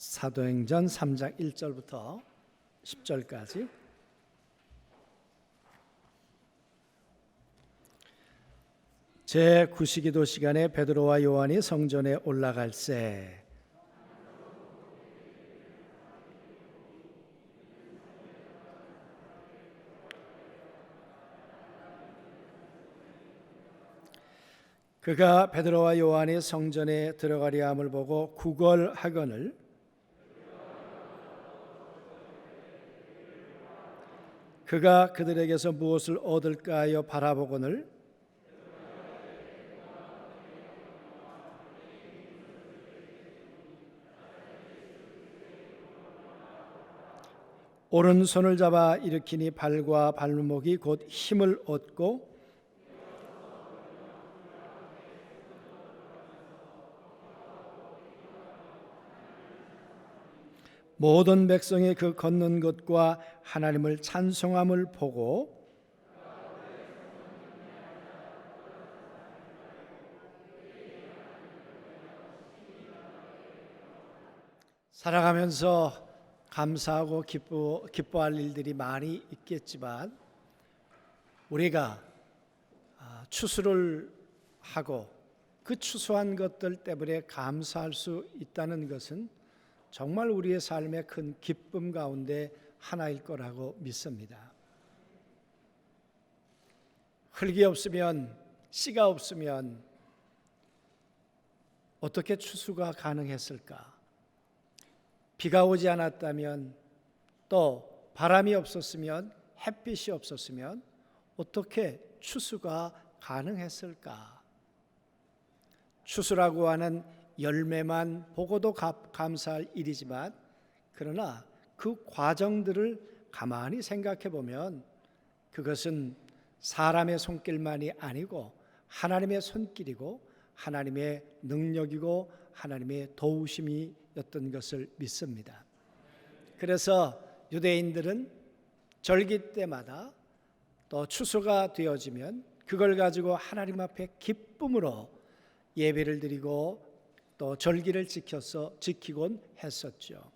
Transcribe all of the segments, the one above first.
사도행전 3장 1절부터 10절까지. 제9시기도 시간에 베드로와 요한이 성전에 올라갈새 그가 베드로와 요한이 성전에 들어가려 함을 보고 구걸하거늘 그가 그들에게서 무엇을 얻을까 하여 바라보거늘 오른손을 잡아 일으키니 발과 발목이 곧 힘을 얻고 모든 백성이 그 걷는 것과 하나님을 찬송함을 보고 살아가면서 감사하고 기뻐할 일들이 많이 있겠지만 우리가 추수를 하고 그 추수한 것들 때문에 감사할 수 있다는 것은 정말 우리의 삶의 큰 기쁨 가운데 하나일 거라고 믿습니다. 흙이 없으면, 씨가 없으면 어떻게 추수가 가능했을까? 비가 오지 않았다면, 또 바람이 없었으면, 햇빛이 없었으면 어떻게 추수가 가능했을까? 추수라고 하는 열매만 보고도 감사할 일이지만, 그러나 그 과정들을 가만히 생각해 보면 그것은 사람의 손길만이 아니고 하나님의 손길이고 하나님의 능력이고 하나님의 도우심이었던 것을 믿습니다. 그래서 유대인들은 절기 때마다 또 추수가 되어지면 그걸 가지고 하나님 앞에 기쁨으로 예배를 드리고 또 절기를 지키곤 했었죠.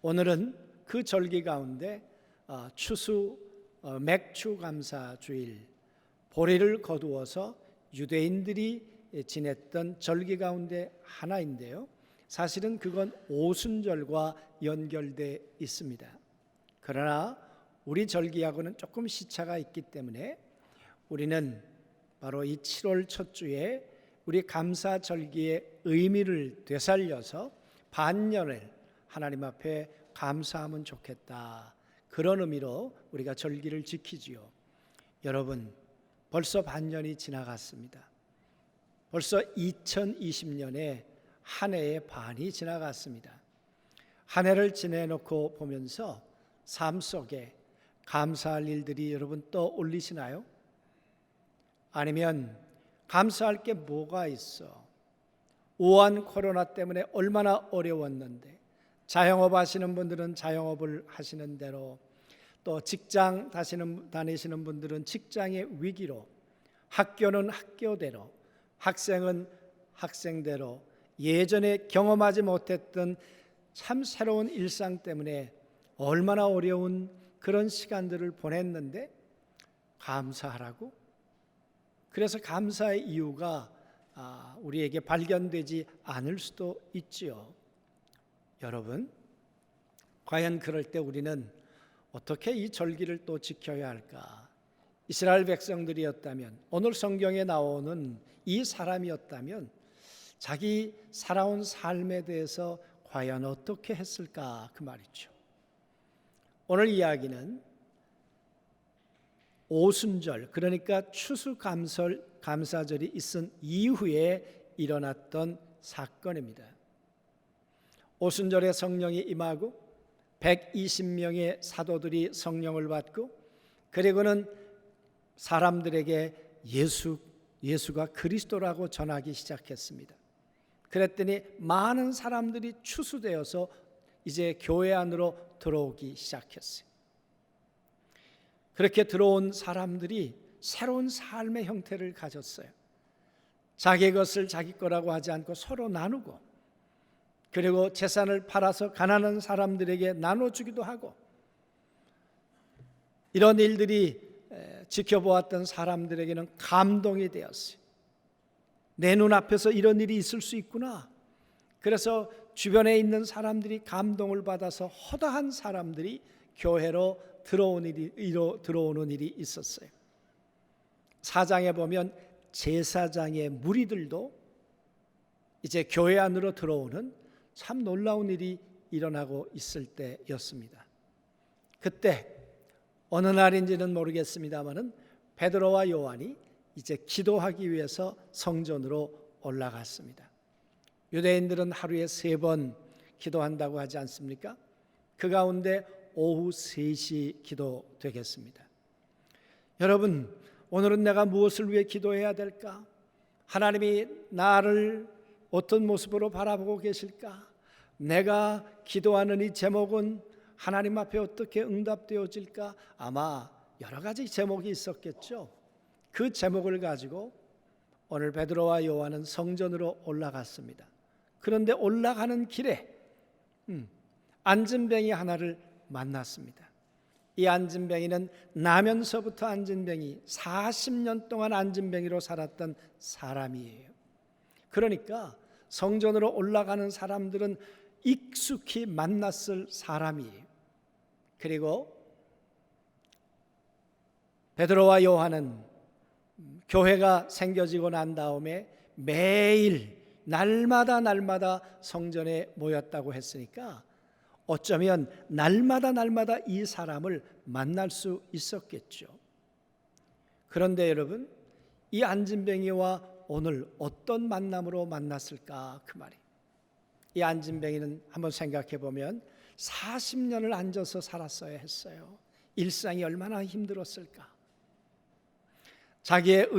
오늘은 그 절기 가운데 추수 맥추 감사 주일, 보리를 거두어서 유대인들이 지냈던 절기 가운데 하나인데요. 사실은 그건 오순절과 연결되어 있습니다. 그러나 우리 절기하고는 조금 시차가 있기 때문에 우리는 바로 이 7월 첫 주에 우리 감사 절기의 의미를 되살려서 반년을 하나님 앞에 감사하면 좋겠다. 그런 의미로 우리가 절기를 지키지요. 여러분, 벌써 반년이 지나갔습니다. 벌써 2020년에 한 해의 반이 지나갔습니다. 한 해를 지내놓고 보면서 삶 속에 감사할 일들이 여러분 떠올리시나요? 아니면 감사할 게 뭐가 있어? 우한 코로나 때문에 얼마나 어려웠는데, 자영업 하시는 분들은 자영업을 하시는 대로, 또 직장 다니시는 분들은 직장의 위기로, 학교는 학교대로, 학생은 학생대로 예전에 경험하지 못했던 참 새로운 일상 때문에 얼마나 어려운 그런 시간들을 보냈는데 감사하라고? 그래서 감사의 이유가 우리에게 발견되지 않을 수도 있지요. 여러분, 과연 그럴 때 우리는 어떻게 이 절기를 또 지켜야 할까? 이스라엘 백성들이었다면, 오늘 성경에 나오는 이 사람이었다면 자기 살아온 삶에 대해서 과연 어떻게 했을까? 그 말이죠. 오늘 이야기는 오순절, 그러니까 추수감사절이 있은 이후에 일어났던 사건입니다. 오순절에 성령이 임하고 120명의 사도들이 성령을 받고, 그리고는 사람들에게 예수가 그리스도라고 전하기 시작했습니다. 그랬더니 많은 사람들이 추수되어서 이제 교회 안으로 들어오기 시작했어요. 그렇게 들어온 사람들이 새로운 삶의 형태를 가졌어요. 자기 것을 자기 거라고 하지 않고 서로 나누고, 그리고 재산을 팔아서 가난한 사람들에게 나눠주기도 하고, 이런 일들이 지켜보았던 사람들에게는 감동이 되었어요. 내 눈앞에서 이런 일이 있을 수 있구나. 그래서 주변에 있는 사람들이 감동을 받아서 허다한 사람들이 교회로 들어오는 일이 있었어요. 4장에 보면 제사장의 무리들도 이제 교회 안으로 들어오는 참 놀라운 일이 일어나고 있을 때였습니다. 그때 어느 날인지는 모르겠습니다만은 베드로와 요한이 이제 기도하기 위해서 성전으로 올라갔습니다. 유대인들은 하루에 3번 기도한다고 하지 않습니까? 그 가운데 오후 3시 기도 되겠습니다. 여러분, 오늘은 내가 무엇을 위해 기도해야 될까? 하나님이 나를 어떤 모습으로 바라보고 계실까? 내가 기도하는 이 제목은 하나님 앞에 어떻게 응답되어질까? 아마 여러 가지 제목이 있었겠죠. 그 제목을 가지고 오늘 베드로와 요한은 성전으로 올라갔습니다. 그런데 올라가는 길에 안진뱅이 하나를 만났습니다. 이 안진뱅이는 나면서부터 안진뱅이, 40년 동안 안진뱅이로 살았던 사람이에요. 그러니까 성전으로 올라가는 사람들은 익숙히 만났을 사람이에요. 그리고 베드로와 요한은 교회가 생겨지고 난 다음에 매일 날마다 성전에 모였다고 했으니까 어쩌면 날마다 이 사람을 만날 수 있었겠죠. 그런데 여러분, 이 안진뱅이와 오늘 어떤 만남으로 만났을까? 그 말이. 이 안진뱅이는 한번 생각해 보면 40년을 앉아서 살았어야 했어요. 일상이 얼마나 힘들었을까? 자기의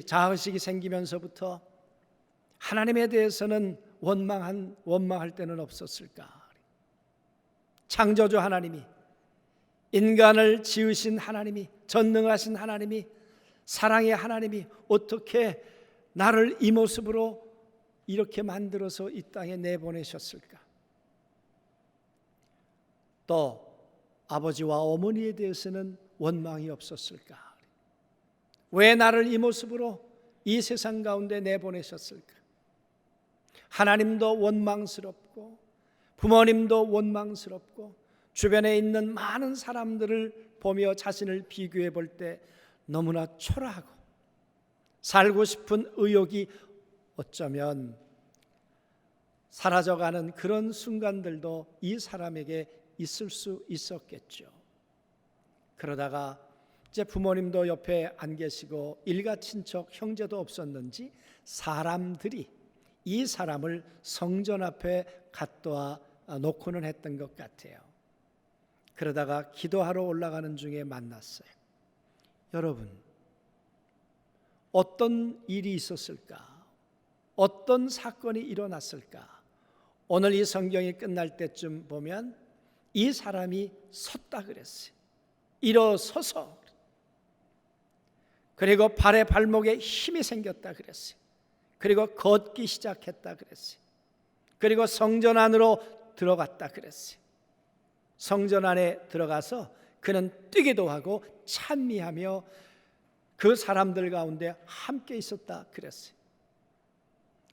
자의식이 생기면서부터 하나님에 대해서는 원망할 때는 없었을까? 창조주 하나님이, 인간을 지으신 하나님이, 전능하신 하나님이, 사랑의 하나님이 어떻게 나를 이 모습으로 이렇게 만들어서 이 땅에 내보내셨을까? 또 아버지와 어머니에 대해서는 원망이 없었을까? 왜 나를 이 모습으로 이 세상 가운데 내보내셨을까? 하나님도 원망스럽고 부모님도 원망스럽고 주변에 있는 많은 사람들을 보며 자신을 비교해 볼 때 너무나 초라하고 살고 싶은 의욕이 어쩌면 사라져가는 그런 순간들도 이 사람에게 있을 수 있었겠죠. 그러다가 이제 부모님도 옆에 안 계시고 일가 친척 형제도 없었는지 사람들이 이 사람을 성전 앞에 갖다 놓고는 했던 것 같아요. 그러다가 기도하러 올라가는 중에 만났어요. 여러분, 어떤 일이 있었을까? 어떤 사건이 일어났을까? 오늘 이 성경이 끝날 때쯤 보면 이 사람이 섰다 그랬어요. 일어서서. 그리고 발에 발목에 힘이 생겼다 그랬어요. 그리고 걷기 시작했다 그랬어요. 그리고 성전 안으로 들어갔다 그랬어요. 성전 안에 들어가서 그는 뛰기도 하고 찬미하며 그 사람들 가운데 함께 있었다 그랬어요.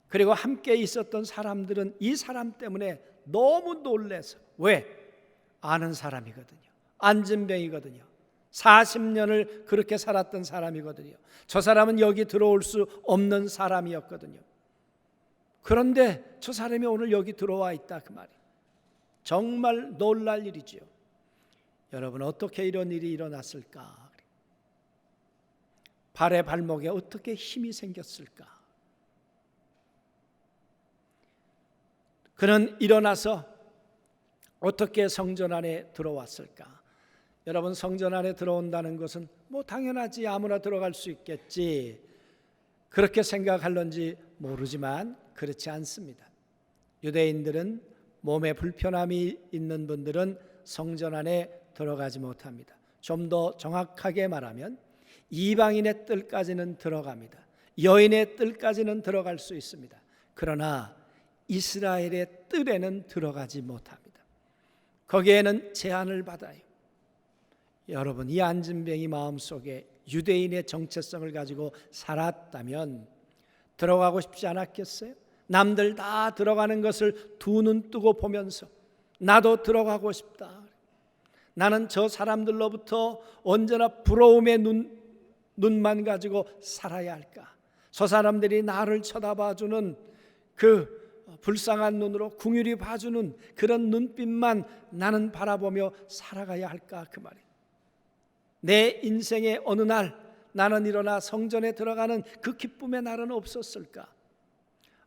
그리고 함께 있었던 사람들은 이 사람 때문에 너무 놀라서, 왜? 아는 사람이거든요. 안진뱅이거든요. 40년을 그렇게 살았던 사람이거든요. 저 사람은 여기 들어올 수 없는 사람이었거든요. 그런데 저 사람이 오늘 여기 들어와 있다 그 말이에요. 정말 놀랄 일이지요. 여러분, 어떻게 이런 일이 일어났을까? 발에 발목에 어떻게 힘이 생겼을까? 그는 일어나서 어떻게 성전 안에 들어왔을까? 여러분, 성전 안에 들어온다는 것은 뭐 당연하지, 아무나 들어갈 수 있겠지, 그렇게 생각할런지 모르지만 그렇지 않습니다. 유대인들은 몸에 불편함이 있는 분들은 성전 안에 들어가지 못합니다. 좀 더 정확하게 말하면 이방인의 뜰까지는 들어갑니다. 여인의 뜰까지는 들어갈 수 있습니다. 그러나 이스라엘의 뜰에는 들어가지 못합니다. 거기에는 제한을 받아요. 여러분, 이 안진뱅이 마음속에 유대인의 정체성을 가지고 살았다면 들어가고 싶지 않았겠어요? 남들 다 들어가는 것을 두 눈 뜨고 보면서 나도 들어가고 싶다. 나는 저 사람들로부터 언제나 부러움의 눈만 가지고 살아야 할까? 저 사람들이 나를 쳐다봐주는 그 불쌍한 눈으로 궁휼히 봐주는 그런 눈빛만 나는 바라보며 살아가야 할까? 그 말이에요. 내 인생의 어느 날 나는 일어나 성전에 들어가는 그 기쁨의 날은 없었을까?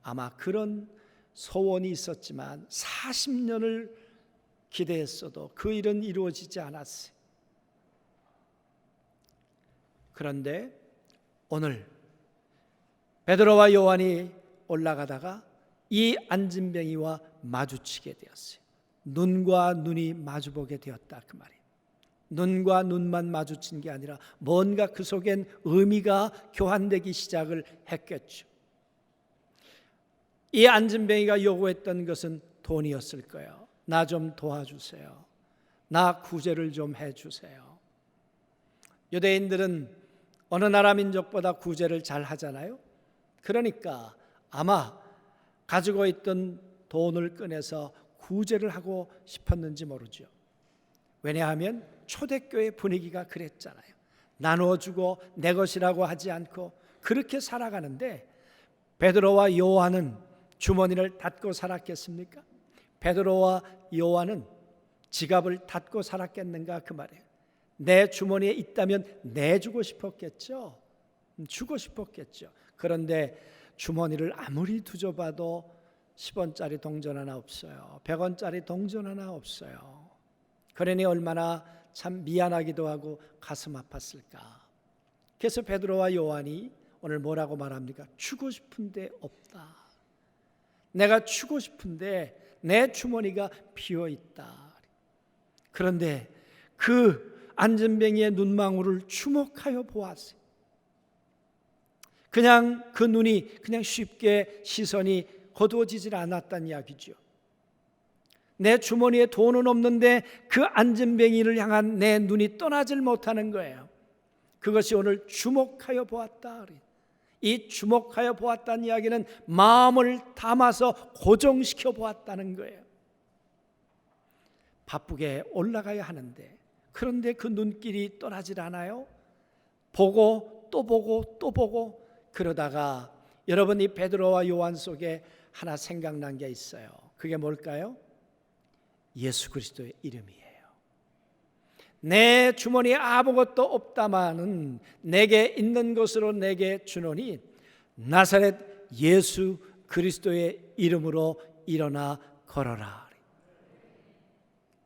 아마 그런 소원이 있었지만 40년을 기대했어도 그 일은 이루어지지 않았어요. 그런데 오늘 베드로와 요한이 올라가다가 이 안진뱅이와 마주치게 되었어요. 눈과 눈이 마주보게 되었다, 그 말이에요. 눈과 눈만 마주친 게 아니라 뭔가 그 속엔 의미가 교환되기 시작을 했겠죠. 이 안진뱅이가 요구했던 것은 돈이었을 거예요. 나 좀 도와주세요. 나 구제를 좀 해주세요. 유대인들은 어느 나라 민족보다 구제를 잘 하잖아요. 그러니까 아마 가지고 있던 돈을 꺼내서 구제를 하고 싶었는지 모르죠. 왜냐하면 초대교회 분위기가 그랬잖아요. 나눠주고 내 것이라고 하지 않고 그렇게 살아가는데 베드로와 요한은 주머니를 닫고 살았겠습니까? 베드로와 요한은 지갑을 닫고 살았겠는가, 그 말이에요. 내 주머니에 있다면 내주고 싶었겠죠. 주고 싶었겠죠. 그런데 주머니를 아무리 뒤져봐도 10원짜리 동전 하나 없어요. 100원짜리 동전 하나 없어요. 그러니 얼마나 참 미안하기도 하고 가슴 아팠을까. 그래서 베드로와 요한이 오늘 뭐라고 말합니까? 주고 싶은데 없다. 내가 주고 싶은데 내 주머니가 비어있다. 그런데 그 안진뱅이의 눈망울을 주목하여 보았어요. 그냥 그 눈이 그냥 쉽게 시선이 거두어지질 않았다는 이야기죠. 내 주머니에 돈은 없는데 그 안진뱅이를 향한 내 눈이 떠나질 못하는 거예요. 그것이 오늘 주목하여 보았다. 이 주목하여 보았다는 이야기는 마음을 담아서 고정시켜 보았다는 거예요. 바쁘게 올라가야 하는데 그런데 그 눈길이 떠나질 않아요. 보고 또 보고 또 보고 그러다가 여러분 이 베드로와 요한 속에 하나 생각난 게 있어요. 그게 뭘까요? 예수 그리스도의 이름이에요. 내 주머니에 아무것도 없다마는 내게 있는 것으로 내게 주노니 나사렛 예수 그리스도의 이름으로 일어나 걸어라.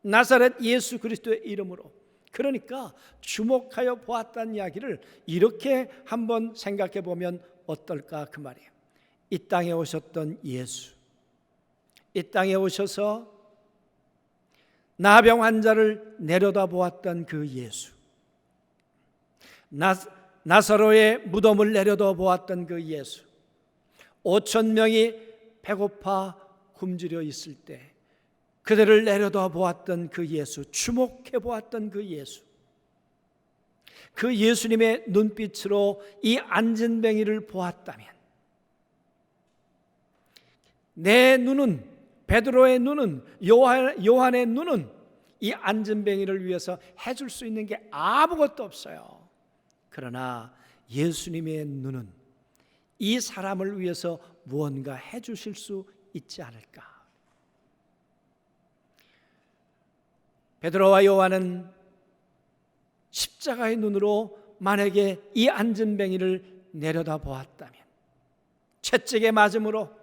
나사렛 예수 그리스도의 이름으로. 그러니까 주목하여 보았다는 이야기를 이렇게 한번 생각해 보면 어떨까, 그 말이에요. 이 땅에 오셨던 예수, 이 땅에 오셔서 나병 환자를 내려다보았던 그 예수, 나사로의 무덤을 내려다보았던 그 예수, 5,000명이 배고파 굶주려 있을 때 그들을 내려다보았던 그 예수, 주목해 보았던 그 예수, 그 예수님의 눈빛으로 이 안진뱅이를 보았다면 내 눈은, 베드로의 눈은, 요한의 눈은 이 안진뱅이를 위해서 해줄 수 있는 게 아무것도 없어요. 그러나 예수님의 눈은 이 사람을 위해서 무언가 해주실 수 있지 않을까. 베드로와 요한은 십자가의 눈으로 만약에 이 안진뱅이를 내려다보았다면 채찍에 맞음으로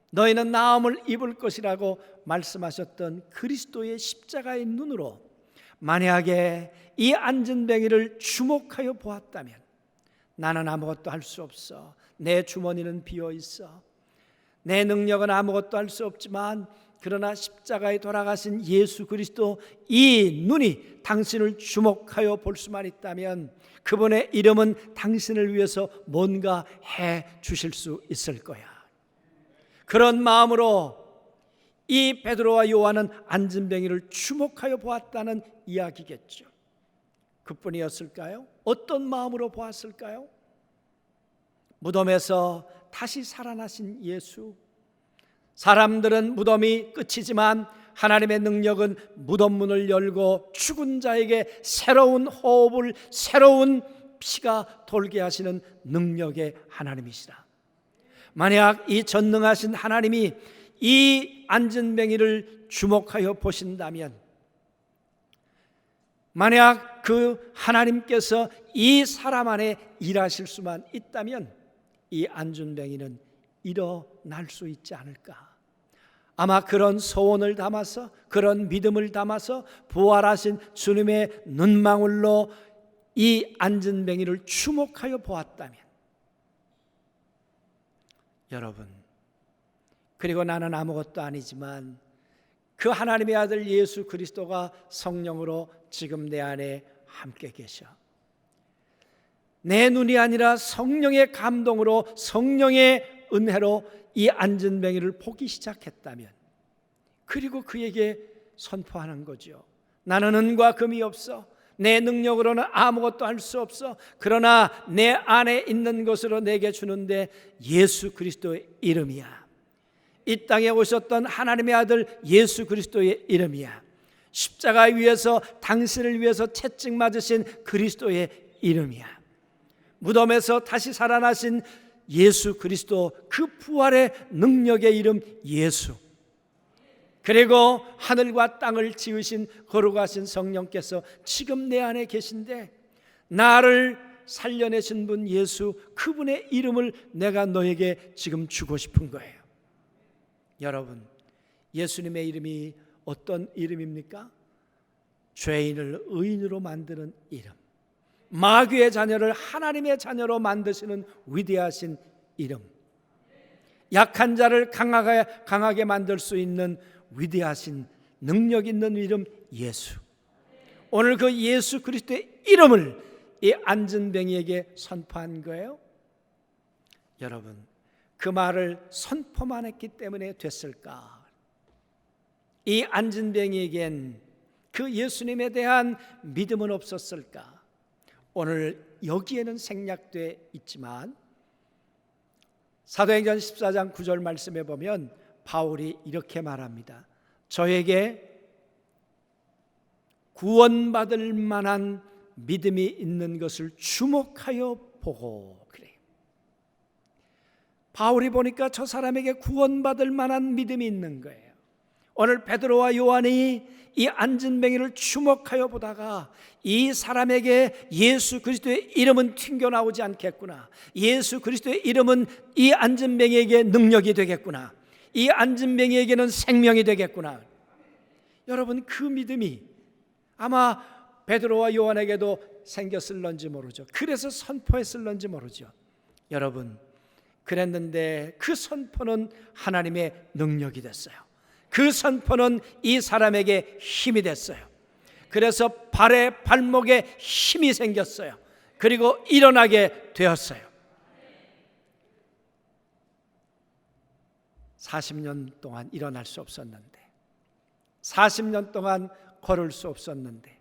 너희는 나음을 입을 것이라고 말씀하셨던 그리스도의 십자가의 눈으로 만약에 이 안진뱅이를 주목하여 보았다면 나는 아무것도 할 수 없어. 내 주머니는 비어있어. 내 능력은 아무것도 할 수 없지만 그러나 십자가에 돌아가신 예수 그리스도 이 눈이 당신을 주목하여 볼 수만 있다면 그분의 이름은 당신을 위해서 뭔가 해 주실 수 있을 거야. 그런 마음으로 이 베드로와 요한은 안진뱅이를 주목하여 보았다는 이야기겠죠. 그뿐이었을까요? 어떤 마음으로 보았을까요? 무덤에서 다시 살아나신 예수. 사람들은 무덤이 끝이지만 하나님의 능력은 무덤 문을 열고 죽은 자에게 새로운 호흡을, 새로운 피가 돌게 하시는 능력의 하나님이시라. 만약 이 전능하신 하나님이 이 안진뱅이를 주목하여 보신다면, 만약 그 하나님께서 이 사람 안에 일하실 수만 있다면 이 안진뱅이는 일어날 수 있지 않을까. 아마 그런 소원을 담아서, 그런 믿음을 담아서 부활하신 주님의 눈망울로 이 안진뱅이를 주목하여 보았다면, 여러분, 그리고 나는 아무것도 아니지만 그 하나님의 아들 예수 그리스도가 성령으로 지금 내 안에 함께 계셔. 내 눈이 아니라 성령의 감동으로, 성령의 은혜로 이 안진뱅이를 보기 시작했다면, 그리고 그에게 선포하는 거죠. 나는 은과 금이 없어. 내 능력으로는 아무것도 할 수 없어. 그러나 내 안에 있는 것으로 내게 주는데 예수 그리스도의 이름이야. 이 땅에 오셨던 하나님의 아들 예수 그리스도의 이름이야. 십자가 위에서 당신을 위해서 채찍 맞으신 그리스도의 이름이야. 무덤에서 다시 살아나신 예수 그리스도, 그 부활의 능력의 이름 예수. 그리고 하늘과 땅을 지으신 거룩하신 성령께서 지금 내 안에 계신데, 나를 살려내신 분 예수, 그분의 이름을 내가 너에게 지금 주고 싶은 거예요. 여러분, 예수님의 이름이 어떤 이름입니까? 죄인을 의인으로 만드는 이름, 마귀의 자녀를 하나님의 자녀로 만드시는 위대하신 이름, 약한 자를 강하게 만들 수 있는 위대하신 능력 있는 이름 예수. 오늘 그 예수 그리스도의 이름을 이 안진뱅이에게 선포한 거예요. 여러분, 그 말을 선포만 했기 때문에 됐을까? 이 안진뱅이에겐 그 예수님에 대한 믿음은 없었을까? 오늘 여기에는 생략돼 있지만 사도행전 14장 9절 말씀에 보면 바울이 이렇게 말합니다. 저에게 구원받을 만한 믿음이 있는 것을 주목하여 보고. 그래요. 바울이 보니까 저 사람에게 구원받을 만한 믿음이 있는 거예요. 오늘 베드로와 요한이 이 안진뱅이를 주목하여 보다가 이 사람에게 예수 그리스도의 이름은 튕겨나오지 않겠구나, 예수 그리스도의 이름은 이 안진뱅이에게 능력이 되겠구나, 이 안진뱅이에게는 생명이 되겠구나. 여러분, 그 믿음이 아마 베드로와 요한에게도 생겼을런지 모르죠. 그래서 선포했을런지 모르죠. 여러분, 그랬는데 그 선포는 하나님의 능력이 됐어요. 그 선포는 이 사람에게 힘이 됐어요. 그래서 발에 발목에 힘이 생겼어요. 그리고 일어나게 되었어요. 40년 동안 일어날 수 없었는데, 40년 동안 걸을 수 없었는데,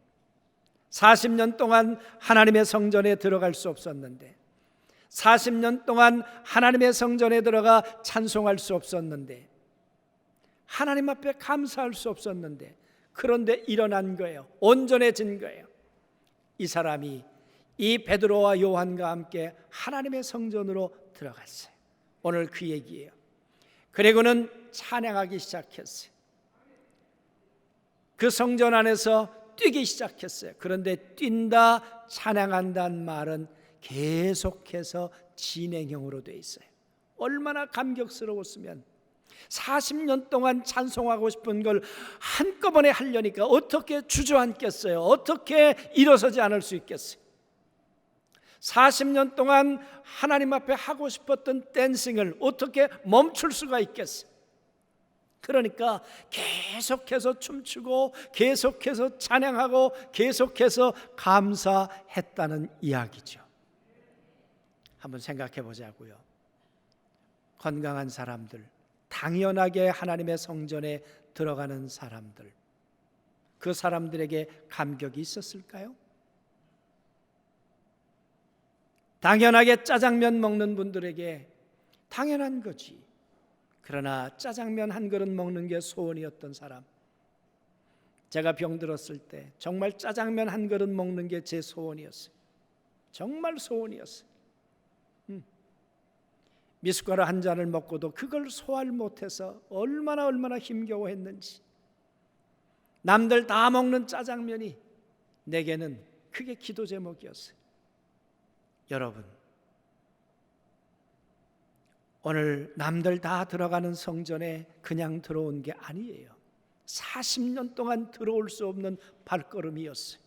40년 동안 하나님의 성전에 들어갈 수 없었는데, 40년 동안 하나님의 성전에 들어가 찬송할 수 없었는데, 하나님 앞에 감사할 수 없었는데, 그런데 일어난 거예요. 온전해진 거예요. 이 사람이 이 베드로와 요한과 함께 하나님의 성전으로 들어갔어요. 오늘 그 얘기예요. 그리고는 찬양하기 시작했어요. 그 성전 안에서 뛰기 시작했어요. 그런데 뛴다, 찬양한다는 말은 계속해서 진행형으로 돼 있어요. 얼마나 감격스러웠으면 40년 동안 찬송하고 싶은 걸 한꺼번에 하려니까 어떻게 주저앉겠어요? 어떻게 일어서지 않을 수 있겠어요? 40년 동안 하나님 앞에 하고 싶었던 댄싱을 어떻게 멈출 수가 있겠어요? 그러니까 계속해서 춤추고 계속해서 찬양하고 계속해서 감사했다는 이야기죠. 한번 생각해 보자고요. 건강한 사람들, 당연하게 하나님의 성전에 들어가는 사람들, 그 사람들에게 감격이 있었을까요? 당연하게 짜장면 먹는 분들에게 당연한 거지. 그러나 짜장면 한 그릇 먹는 게 소원이었던 사람, 제가 병들었을 때 정말 짜장면 한 그릇 먹는 게 제 소원이었어요. 정말 소원이었어요. 미숫가루 한 잔을 먹고도 그걸 소화를 못해서 얼마나 힘겨워했는지. 남들 다 먹는 짜장면이 내게는 그게 기도 제목이었어요. 여러분, 오늘 남들 다 들어가는 성전에 그냥 들어온 게 아니에요. 40년 동안 들어올 수 없는 발걸음이었어요.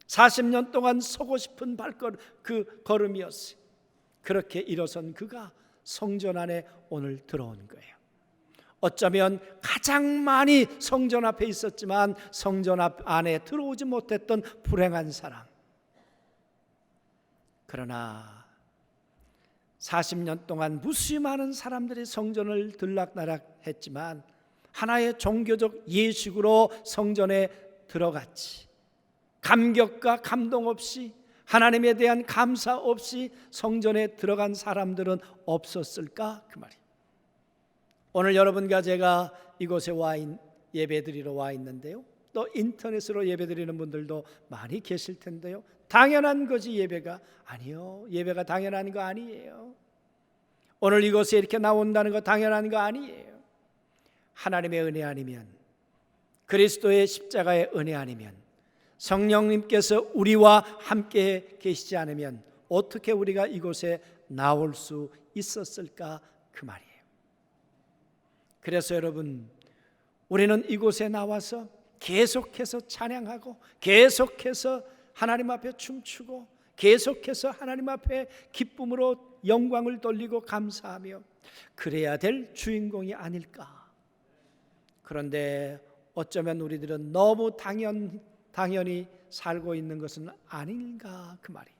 40년 동안 서고 싶은 그 걸음이었어요. 그렇게 일어선 그가 성전 안에 오늘 들어온 거예요. 어쩌면 가장 많이 성전 앞에 있었지만 성전 안에 들어오지 못했던 불행한 사람. 그러나 40년 동안 무수히 많은 사람들이 성전을 들락날락했지만 하나의 종교적 예식으로 성전에 들어갔지. 감격과 감동 없이, 하나님에 대한 감사 없이 성전에 들어간 사람들은 없었을까? 그 말이에요. 오늘 여러분과 제가 이곳에 예배드리러 와 있는데요, 또 인터넷으로 예배드리는 분들도 많이 계실 텐데요, 당연한 거지 예배가? 아니요, 예배가 당연한 거 아니에요. 오늘 이곳에 이렇게 나온다는 거 당연한 거 아니에요. 하나님의 은혜 아니면, 그리스도의 십자가의 은혜 아니면, 성령님께서 우리와 함께 계시지 않으면 어떻게 우리가 이곳에 나올 수 있었을까? 그 말이에요. 그래서 여러분, 우리는 이곳에 나와서 계속해서 찬양하고, 계속해서 하나님 앞에 춤추고, 계속해서 하나님 앞에 기쁨으로 영광을 돌리고 감사하며 그래야 될 주인공이 아닐까. 그런데 어쩌면 우리들은 너무 당연히 살고 있는 것은 아닌가, 그 말이.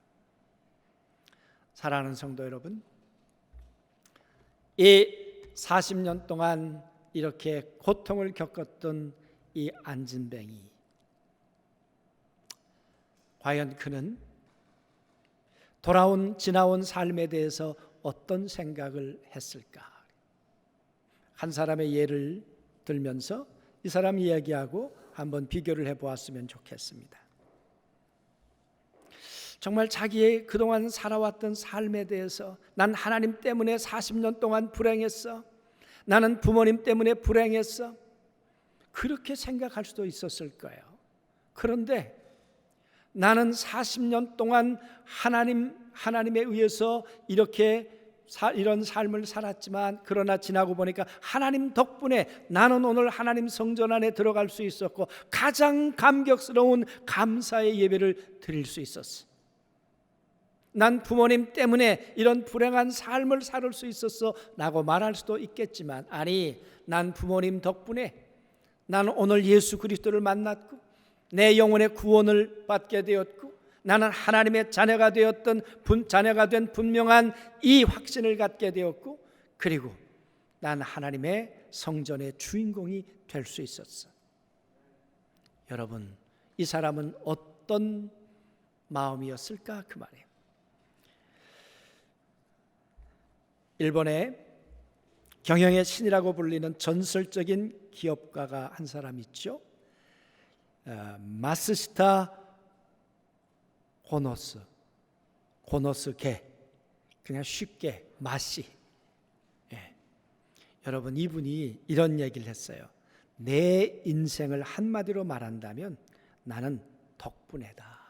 사랑하는 성도 여러분, 이 40년 동안 이렇게 고통을 겪었던 이 안진뱅이, 과연 그는 지나온 삶에 대해서 어떤 생각을 했을까? 한 사람의 예를 들면서 이 사람 이야기하고 한번 비교를 해보았으면 좋겠습니다. 정말 자기의 그동안 살아왔던 삶에 대해서, 난 하나님 때문에 40년 동안 불행했어, 나는 부모님 때문에 불행했어, 그렇게 생각할 수도 있었을 거예요. 그런데 나는 40년 동안 하나님에 의해서 이런 삶을 살았지만, 그러나 지나고 보니까 하나님 덕분에 나는 오늘 하나님 성전 안에 들어갈 수 있었고 가장 감격스러운 감사의 예배를 드릴 수 있었어. 난 부모님 때문에 이런 불행한 삶을 살 수 있었어 라고 말할 수도 있겠지만, 아니, 난 부모님 덕분에 나는 오늘 예수 그리스도를 만났고 내 영혼의 구원을 받게 되었고 나는 하나님의 자녀가 된 분명한 이 확신을 갖게 되었고, 그리고 난 하나님의 성전의 주인공이 될 수 있었어. 여러분, 이 사람은 어떤 마음이었을까? 그 말이에요. 일본의 경영의 신이라고 불리는 전설적인 기업가가 한 사람 있죠. 마쓰시타 고노스케, 그냥 쉽게 마씨. 여러분, 이분이 이런 얘기를 했어요. 내 인생을 한마디로 말한다면 나는 덕분에다.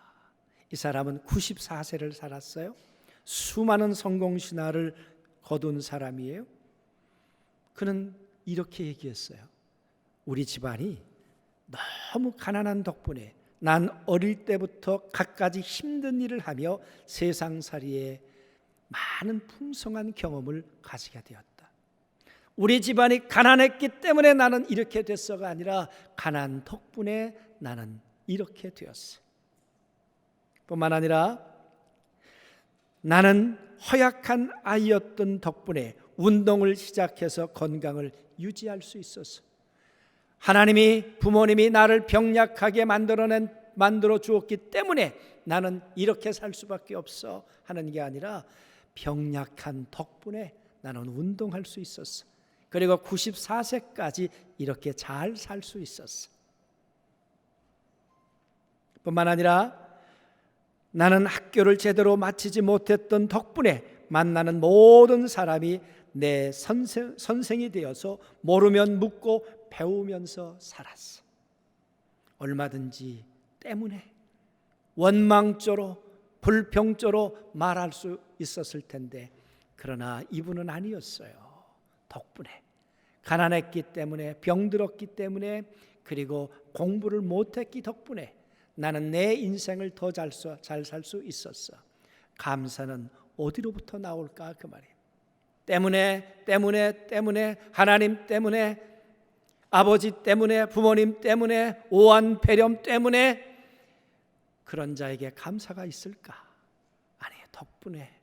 이 사람은 94세를 살았어요. 수많은 성공 신화를 거둔 사람이에요. 그는 이렇게 얘기했어요. 우리 집안이 너무 가난한 덕분에 난 어릴 때부터 갖가지 힘든 일을 하며 세상살이에 많은 풍성한 경험을 가지게 되었다. 우리 집안이 가난했기 때문에 나는 이렇게 됐어가 아니라 가난 덕분에 나는 이렇게 되었어. 뿐만 아니라 나는 허약한 아이였던 덕분에 운동을 시작해서 건강을 유지할 수 있었어. 하나님이, 부모님이 나를 병약하게 만들어 주었기 때문에 나는 이렇게 살 수밖에 없어 하는 게 아니라 병약한 덕분에 나는 운동할 수 있었어. 그리고 94세까지 이렇게 잘 살 수 있었어. 뿐만 아니라 나는 학교를 제대로 마치지 못했던 덕분에 만나는 모든 사람이 내 선생이 되어서 모르면 묻고 배우면서 살았어. 얼마든지 때문에 원망조로 불평조로 말할 수 있었을 텐데, 그러나 이분은 아니었어요. 덕분에, 가난했기 때문에, 병들었기 때문에, 그리고 공부를 못했기 덕분에 나는 내 인생을 더 잘 살 수 있었어. 감사는 어디로부터 나올까 그 말이에요. 때문에 하나님 때문에, 아버지 때문에, 부모님 때문에, 오한 배렴 때문에 그런 자에게 감사가 있을까? 아니에요. 덕분에.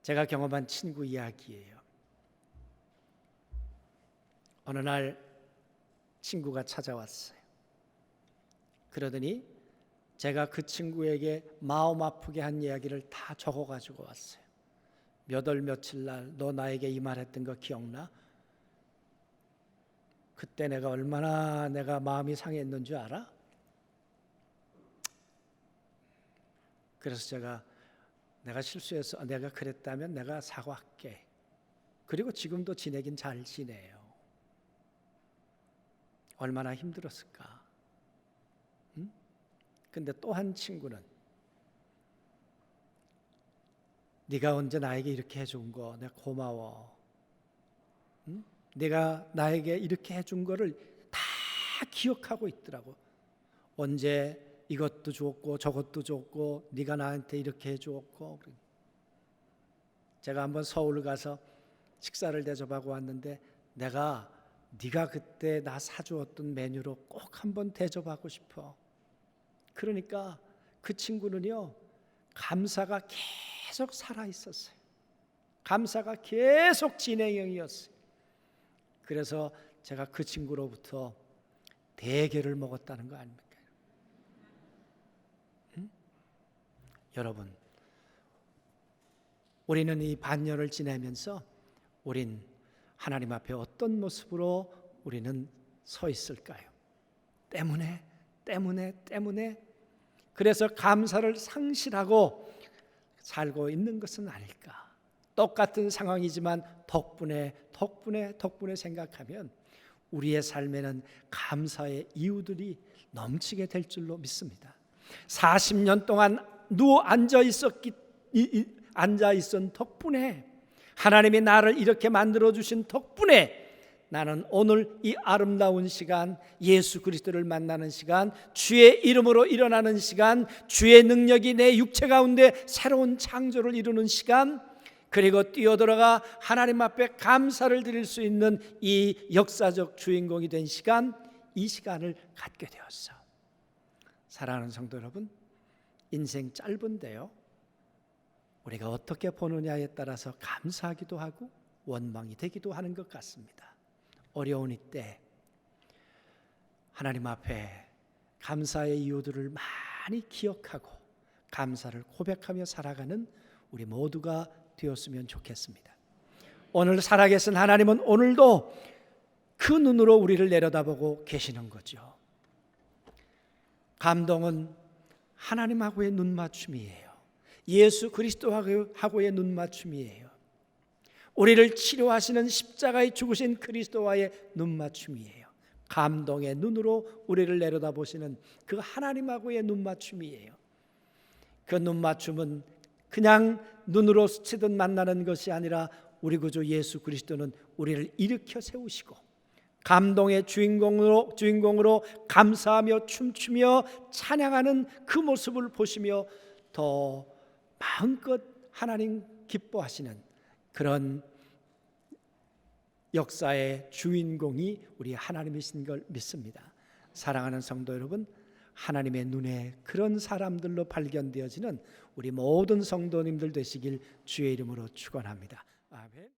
제가 경험한 친구 이야기예요. 어느 날 친구가 찾아왔어요. 그러더니 제가 그 친구에게 마음 아프게 한 이야기를 다 적어가지고 왔어요. 몇 월 며칠 날 너 나에게 이 말했던 거 기억나? 그때 내가 얼마나 마음이 상했는 줄 알아? 그래서 내가 실수해서 내가 그랬다면 내가 사과할게. 그리고 지금도 지내긴 잘 지내요. 얼마나 힘들었을까? 응? 근데 또 한 친구는 네가 언제 나에게 이렇게 해준 거 내가 고마워. 응? 네가 나에게 이렇게 해준 거를 다 기억하고 있더라고. 언제 이것도 줬고 저것도 줬고 네가 나한테 이렇게 해주었고. 제가 한번 서울 가서 식사를 대접하고 왔는데 내가 네가 그때 나 사주었던 메뉴로 꼭 한번 대접하고 싶어. 그러니까 그 친구는요, 감사가 계속 살아있었어요. 감사가 계속 진행형이었어요. 그래서 제가 그 친구로부터 대게를 먹었다는 거 아닙니까? 응? 여러분, 우리는 이 반년을 지내면서 우린 하나님 앞에 어떤 모습으로 우리는 서 있을까요? 때문에. 그래서 감사를 상실하고 살고 있는 것은 아닐까? 똑같은 상황이지만 덕분에 생각하면 우리의 삶에는 감사의 이유들이 넘치게 될 줄로 믿습니다. 40년 동안 앉아 있었던 덕분에, 하나님이 나를 이렇게 만들어 주신 덕분에 나는 오늘 이 아름다운 시간, 예수 그리스도를 만나는 시간, 주의 이름으로 일어나는 시간, 주의 능력이 내 육체 가운데 새로운 창조를 이루는 시간, 그리고 뛰어들어가 하나님 앞에 감사를 드릴 수 있는 이 역사적 주인공이 된 시간, 이 시간을 갖게 되었어. 사랑하는 성도 여러분, 인생 짧은데요, 우리가 어떻게 보느냐에 따라서 감사하기도 하고 원망이 되기도 하는 것 같습니다. 어려운 이때 하나님 앞에 감사의 이유들을 많이 기억하고 감사를 고백하며 살아가는 우리 모두가 되었으면 좋겠습니다. 오늘 살아계신 하나님은 오늘도 그 눈으로 우리를 내려다보고 계시는 거죠. 감동은 하나님하고의 눈맞춤이에요. 예수 그리스도하고의 눈맞춤이에요. 우리를 치료하시는 십자가에 죽으신 그리스도와의 눈맞춤이에요. 감동의 눈으로 우리를 내려다보시는 그 하나님하고의 눈맞춤이에요. 그 눈맞춤은 그냥 눈으로 스치듯 만나는 것이 아니라 우리 구주 예수 그리스도는 우리를 일으켜 세우시고 감동의 주인공으로 감사하며 춤추며 찬양하는 그 모습을 보시며 더 마음껏 하나님 기뻐하시는 그런 역사의 주인공이 우리 하나님이신 걸 믿습니다. 사랑하는 성도 여러분, 하나님의 눈에 그런 사람들로 발견되어지는 우리 모든 성도님들 되시길 주의 이름으로 축원합니다. 아멘.